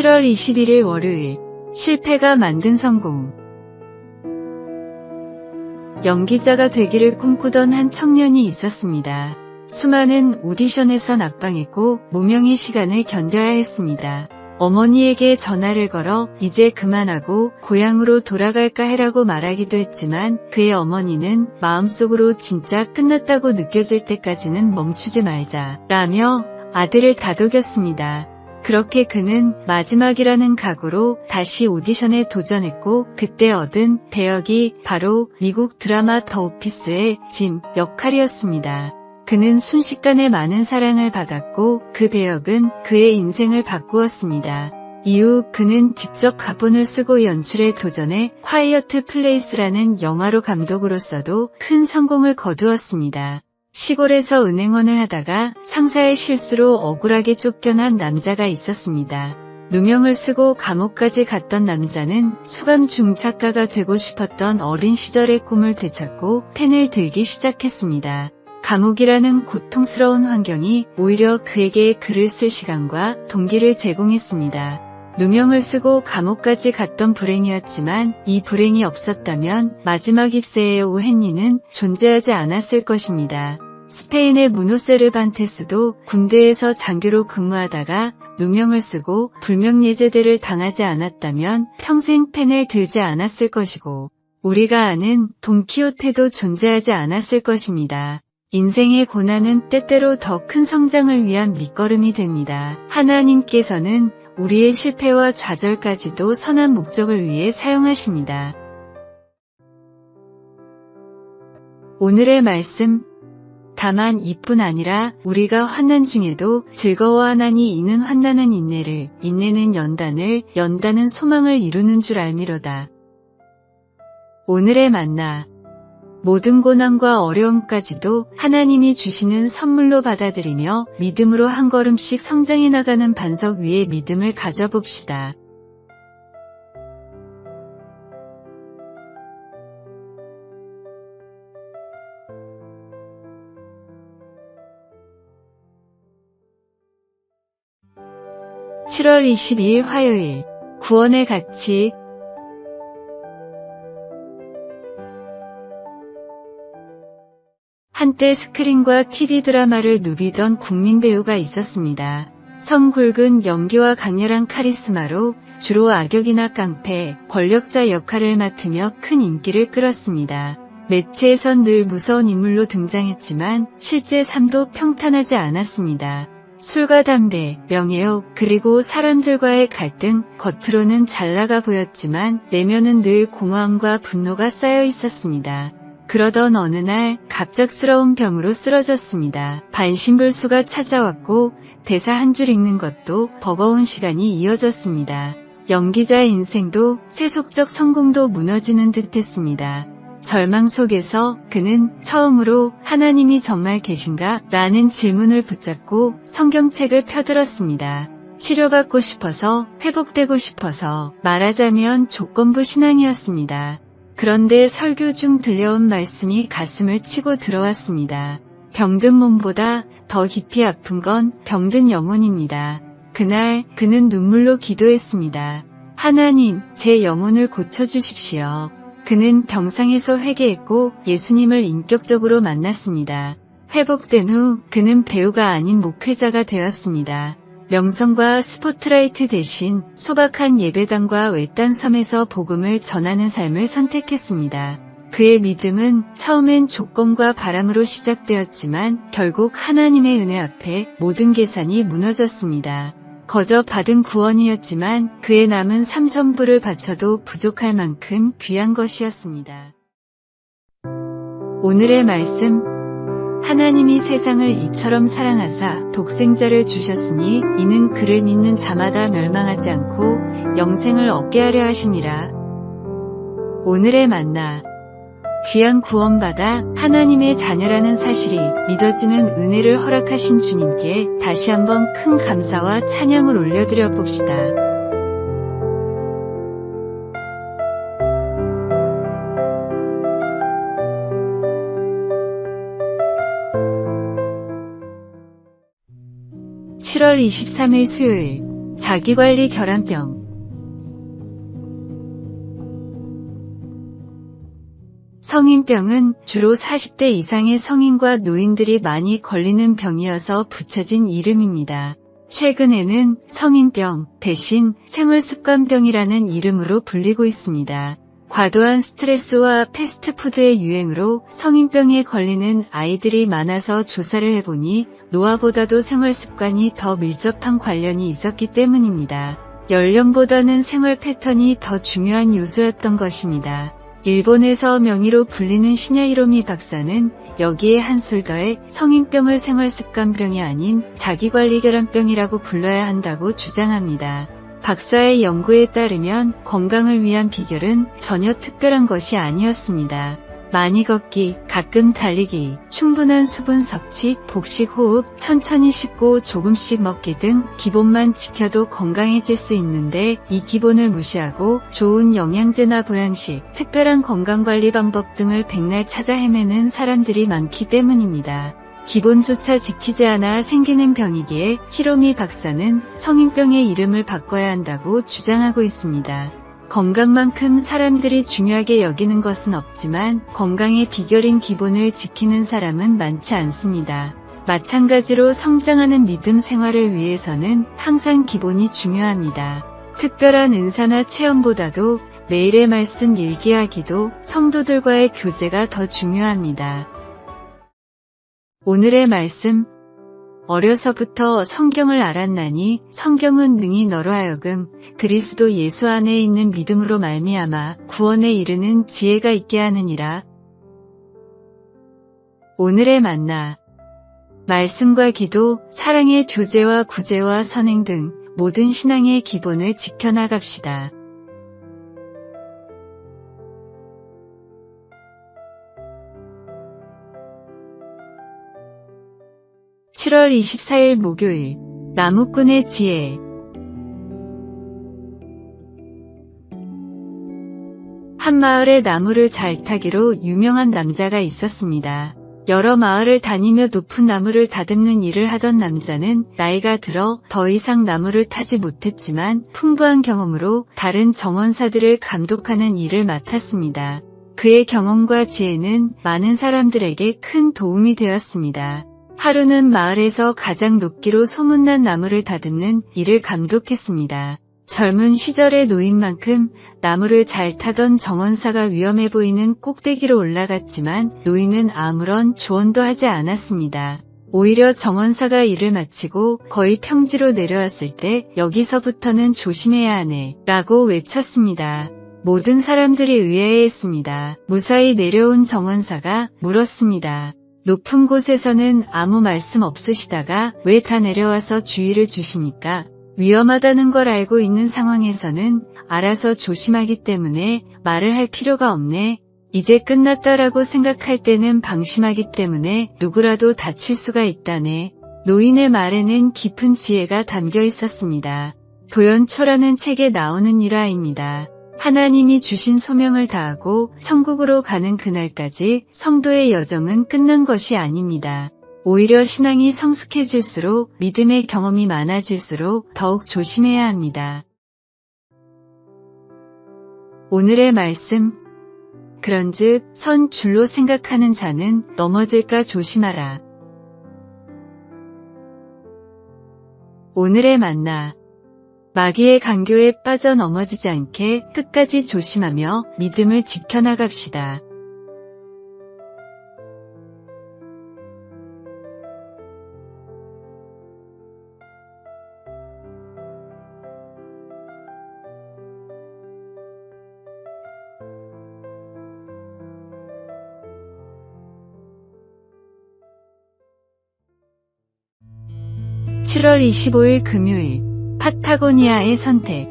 7월 21일 월요일, 실패가 만든 성공. 연기자가 되기를 꿈꾸던 한 청년이 있었습니다. 수많은 오디션에서 낙방했고 무명의 시간을 견뎌야 했습니다. 어머니에게 전화를 걸어 이제 그만하고 고향으로 돌아갈까 해라고 말하기도 했지만 그의 어머니는 마음속으로 진짜 끝났다고 느껴질 때까지는 멈추지 말자 라며 아들을 다독였습니다. 그렇게 그는 마지막이라는 각오로 다시 오디션에 도전했고 그때 얻은 배역이 바로 미국 드라마 더 오피스의 짐 역할이었습니다. 그는 순식간에 많은 사랑을 받았고 그 배역은 그의 인생을 바꾸었습니다. 이후 그는 직접 각본을 쓰고 연출에 도전해 콰이어트 플레이스라는 영화로 감독으로서도 큰 성공을 거두었습니다. 시골에서 은행원을 하다가 상사의 실수로 억울하게 쫓겨난 남자가 있었습니다. 누명을 쓰고 감옥까지 갔던 남자는 수감 중 작가가 되고 싶었던 어린 시절의 꿈을 되찾고 펜을 들기 시작했습니다. 감옥이라는 고통스러운 환경이 오히려 그에게 글을 쓸 시간과 동기를 제공했습니다. 누명을 쓰고 감옥까지 갔던 불행이었지만 이 불행이 없었다면 마지막 입세의 오헨리는 존재하지 않았을 것입니다. 스페인의 무노 세르반테스도 군대에서 장교로 근무하다가 누명을 쓰고 불명예제대를 당하지 않았다면 평생 펜을 들지 않았을 것이고 우리가 아는 돈키호테도 존재하지 않았을 것입니다. 인생의 고난은 때때로 더 큰 성장을 위한 밑거름이 됩니다. 하나님께서는 우리의 실패와 좌절까지도 선한 목적을 위해 사용하십니다. 오늘의 말씀. 다만 이뿐 아니라 우리가 환난 중에도 즐거워하나니 이는 환난은 인내를, 인내는 연단을, 연단은 소망을 이루는 줄 알미로다. 오늘의 만나. 모든 고난과 어려움까지도 하나님이 주시는 선물로 받아들이며 믿음으로 한 걸음씩 성장해 나가는 반석 위에 믿음을 가져봅시다. (7월 22일) 화요일. 구원의 가치. 한때 스크린과 TV 드라마를 누비던 국민 배우가 있었습니다. 성 굵은 연기와 강렬한 카리스마로 주로 악역이나 깡패, 권력자 역할을 맡으며 큰 인기를 끌었습니다. 매체에선 늘 무서운 인물로 등장했지만 실제 삶도 평탄하지 않았습니다. 술과 담배, 명예욕, 그리고 사람들과의 갈등, 겉으로는 잘나가 보였지만 내면은 늘 공허함과 분노가 쌓여 있었습니다. 그러던 어느 날 갑작스러운 병으로 쓰러졌습니다. 반신불수가 찾아왔고 대사 한 줄 읽는 것도 버거운 시간이 이어졌습니다. 연기자의 인생도 세속적 성공도 무너지는 듯했습니다. 절망 속에서 그는 처음으로 하나님이 정말 계신가? 라는 질문을 붙잡고 성경책을 펴들었습니다. 치료받고 싶어서, 회복되고 싶어서, 말하자면 조건부 신앙이었습니다. 그런데 설교 중 들려온 말씀이 가슴을 치고 들어왔습니다. 병든 몸보다 더 깊이 아픈 건 병든 영혼입니다. 그날 그는 눈물로 기도했습니다. 하나님, 제 영혼을 고쳐주십시오. 그는 병상에서 회개했고 예수님을 인격적으로 만났습니다. 회복된 후 그는 배우가 아닌 목회자가 되었습니다. 명성과 스포트라이트 대신 소박한 예배당과 외딴 섬에서 복음을 전하는 삶을 선택했습니다. 그의 믿음은 처음엔 조건과 바람으로 시작되었지만 결국 하나님의 은혜 앞에 모든 계산이 무너졌습니다. 거저 받은 구원이었지만 그의 남은 삶 전부를 바쳐도 부족할 만큼 귀한 것이었습니다. 오늘의 말씀. 하나님이 세상을 이처럼 사랑하사 독생자를 주셨으니 이는 그를 믿는 자마다 멸망하지 않고 영생을 얻게 하려 하심이라. 오늘의 만나. 귀한 구원받아 하나님의 자녀라는 사실이 믿어지는 은혜를 허락하신 주님께 다시 한번 큰 감사와 찬양을 올려드려 봅시다. (7월 23일) 수요일. 자기관리 결함병. 성인병은 주로 40대 이상의 성인과 노인들이 많이 걸리는 병이어서 붙여진 이름입니다. 최근에는 성인병 대신 생활습관병이라는 이름으로 불리고 있습니다. 과도한 스트레스와 패스트푸드의 유행으로 성인병에 걸리는 아이들이 많아서 조사를 해보니 노화보다도 생활습관이 더 밀접한 관련이 있었기 때문입니다. 연령보다는 생활 패턴이 더 중요한 요소였던 것입니다. 일본에서 명의로 불리는 시냐 히로미 박사는 여기에 한술 더해 성인병을 생활습관병이 아닌 자기관리결함병이라고 불러야 한다고 주장합니다. 박사의 연구에 따르면 건강을 위한 비결은 전혀 특별한 것이 아니었습니다. 많이 걷기, 가끔 달리기, 충분한 수분 섭취, 복식 호흡, 천천히 씻고 조금씩 먹기 등 기본만 지켜도 건강해질 수 있는데 이 기본을 무시하고 좋은 영양제나 보양식, 특별한 건강관리 방법 등을 백날 찾아 헤매는 사람들이 많기 때문입니다. 기본조차 지키지 않아 생기는 병이기에 히로미 박사는 성인병의 이름을 바꿔야 한다고 주장하고 있습니다. 건강만큼 사람들이 중요하게 여기는 것은 없지만 건강의 비결인 기본을 지키는 사람은 많지 않습니다. 마찬가지로 성장하는 믿음 생활을 위해서는 항상 기본이 중요합니다. 특별한 은사나 체험보다도 매일의 말씀 일기하기도 성도들과의 교제가 더 중요합니다. 오늘의 말씀. 어려서부터 성경을 알았나니 성경은 능히 너로 하여금 그리스도 예수 안에 있는 믿음으로 말미암아 구원에 이르는 지혜가 있게 하느니라. 오늘의 만나. 말씀과 기도, 사랑의 교제와 구제와 선행 등 모든 신앙의 기본을 지켜나갑시다. (7월 24일) 목요일. 나무꾼의 지혜. 한 마을에 나무를 잘 타기로 유명한 남자가 있었습니다. 여러 마을을 다니며 높은 나무를 다듬는 일을 하던 남자는 나이가 들어 더 이상 나무를 타지 못했지만 풍부한 경험으로 다른 정원사들을 감독하는 일을 맡았습니다. 그의 경험과 지혜는 많은 사람들에게 큰 도움이 되었습니다. 하루는 마을에서 가장 높기로 소문난 나무를 다듬는 일을 감독했습니다. 젊은 시절의 노인만큼 나무를 잘 타던 정원사가 위험해 보이는 꼭대기로 올라갔지만 노인은 아무런 조언도 하지 않았습니다. 오히려 정원사가 일을 마치고 거의 평지로 내려왔을 때 여기서부터는 조심해야 하네 라고 외쳤습니다. 모든 사람들이 의아해했습니다. 무사히 내려온 정원사가 물었습니다. 높은 곳에서는 아무 말씀 없으시다가 왜 다 내려와서 주의를 주십니까? 위험하다는 걸 알고 있는 상황에서는 알아서 조심하기 때문에 말을 할 필요가 없네. 이제 끝났다라고 생각할 때는 방심하기 때문에 누구라도 다칠 수가 있다네. 노인의 말에는 깊은 지혜가 담겨 있었습니다. 도연초라는 책에 나오는 일화입니다. 하나님이 주신 소명을 다하고 천국으로 가는 그날까지 성도의 여정은 끝난 것이 아닙니다. 오히려 신앙이 성숙해질수록 믿음의 경험이 많아질수록 더욱 조심해야 합니다. 오늘의 말씀. 그런즉 선 줄로 생각하는 자는 넘어질까 조심하라. 오늘의 만나. 마귀의 간교에 빠져 넘어지지 않게 끝까지 조심하며 믿음을 지켜나갑시다. (7월 25일) 금요일. 파타고니아의 선택.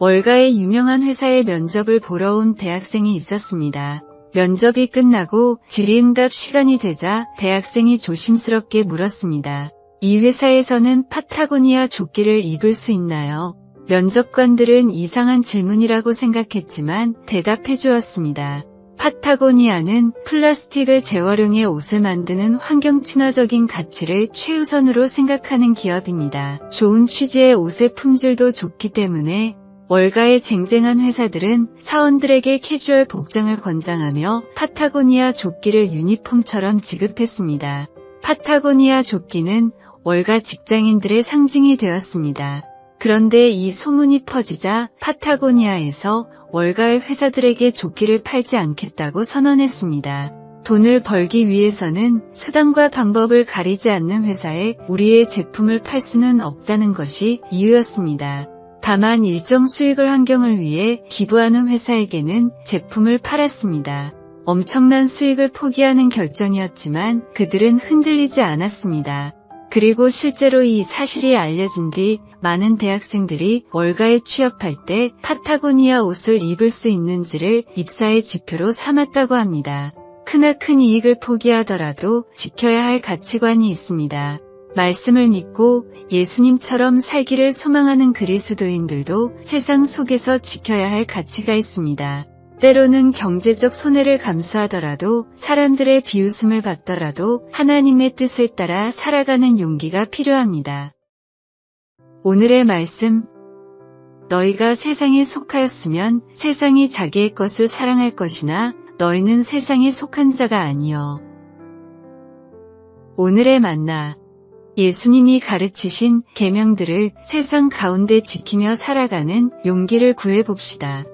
월가의 유명한 회사에 면접을 보러 온 대학생이 있었습니다. 면접이 끝나고 질의응답 시간이 되자 대학생이 조심스럽게 물었습니다. 이 회사에서는 파타고니아 조끼를 입을 수 있나요? 면접관들은 이상한 질문이라고 생각했지만 대답해 주었습니다. 파타고니아는 플라스틱을 재활용해 옷을 만드는 환경 친화적인 가치를 최우선으로 생각하는 기업입니다. 좋은 취지의 옷의 품질도 좋기 때문에 월가에 쟁쟁한 회사들은 사원들에게 캐주얼 복장을 권장하며 파타고니아 조끼를 유니폼처럼 지급했습니다. 파타고니아 조끼는 월가 직장인들의 상징이 되었습니다. 그런데 이 소문이 퍼지자 파타고니아에서 월가의 회사들에게 조끼를 팔지 않겠다고 선언했습니다. 돈을 벌기 위해서는 수단과 방법을 가리지 않는 회사에 우리의 제품을 팔 수는 없다는 것이 이유였습니다. 다만 일정 수익을 환경을 위해 기부하는 회사에게는 제품을 팔았습니다. 엄청난 수익을 포기하는 결정이었지만 그들은 흔들리지 않았습니다. 그리고 실제로 이 사실이 알려진 뒤 많은 대학생들이 월가에 취업할 때 파타고니아 옷을 입을 수 있는지를 입사의 지표로 삼았다고 합니다. 크나큰 이익을 포기하더라도 지켜야 할 가치관이 있습니다. 말씀을 믿고 예수님처럼 살기를 소망하는 그리스도인들도 세상 속에서 지켜야 할 가치가 있습니다. 때로는 경제적 손해를 감수하더라도 사람들의 비웃음을 받더라도 하나님의 뜻을 따라 살아가는 용기가 필요합니다. 오늘의 말씀, 너희가 세상에 속하였으면 세상이 자기의 것을 사랑할 것이나 너희는 세상에 속한 자가 아니여. 오늘의 만나, 예수님이 가르치신 계명들을 세상 가운데 지키며 살아가는 용기를 구해봅시다.